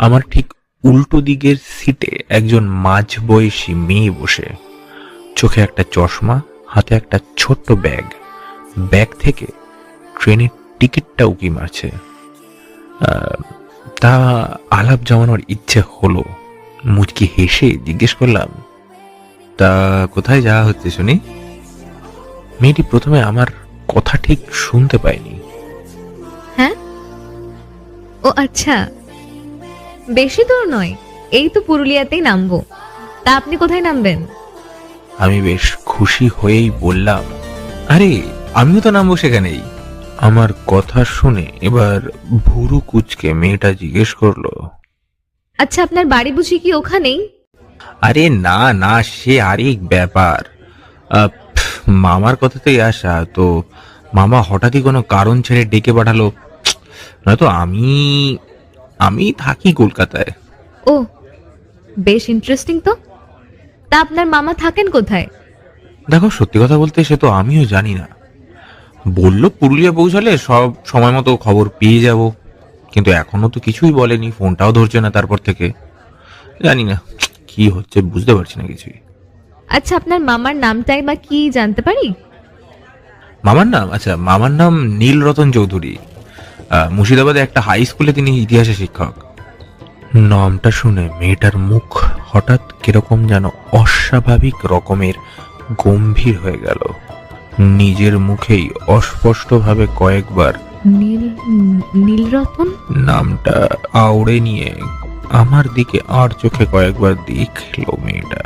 আমার ঠিক উল্টো দিকের সিটে একজন মাঝবয়সী মেয়ে বসে, চোখে একটা চশমা, হাতে একটা ছোট্ট ব্যাগ। ব্যাগ থেকে ট্রেনের টিকিটটা উকি মারছে। তা আলাপ জমানোর ইচ্ছে হলো। মুচকি হেসে জিজ্ঞেস করলাম, তা কোথায় যাওয়া হচ্ছে শুনি? মেয়েটি প্রথমে আমার কথা ঠিক শুনতে পায়নি। হ্যাঁ, ও আচ্ছা, বেশি দূর নয়, এই তো পুরুলিয়াতেই নামবো। তা আপনি কোথায় নামবেন? আমি বেশ খুশি হয়েই বললাম, আরে আমিও তো নামবো সেখানেই। আমার কথা শুনে এবার ভুরু কুচকে মেয়েটা জিজ্ঞেস করলো, আচ্ছা, আপনার বাড়ি বুঝি কি ওখানেই? আরে না না, সে আরেক ব্যাপার। মামার কথাতেই আসা তো। মামা হঠাৎই কোনো কারণ ছেড়ে ডেকে পাঠালো। নয়তো আমি আমি থাকি কলকাতায়। ও, বেশ ইন্টারেস্টিং তো। তা আপনার মামা থাকেন কোথায়? দেখো, সত্যি কথা বলতে সে তো আমিও জানি না। বললো পুরুলিয়া পৌঁছালে সব সময় মতো খবর পেয়ে যাব, কিন্তু এখনো তো কিছুই বলেনি, ফোনটাও ধরছে না তারপর থেকে। জানি না কি হচ্ছে, বুঝতে পারছি না কিছুই। আচ্ছা, আপনার মামার নামটাই বা কি জানতে পারি? মামার নাম? আচ্ছা, মামার নাম নীলরতন চৌধুরী। মুর্শিদাবাদে একটা হাই স্কুলে তিনি ইতিহাসের শিক্ষক। নামটা শুনে মেয়েটার মুখ হঠাৎ কিরকম যেন অস্বাভাবিক রকমের গম্ভীর হয়ে গেল। নিজের মুখেই অস্পষ্টভাবে কয়েকবার নীল নীলরতন। নামটা আওড়ে নিয়ে আমার দিকে আর চোখে কয়েকবার দেখলো মেয়েটা।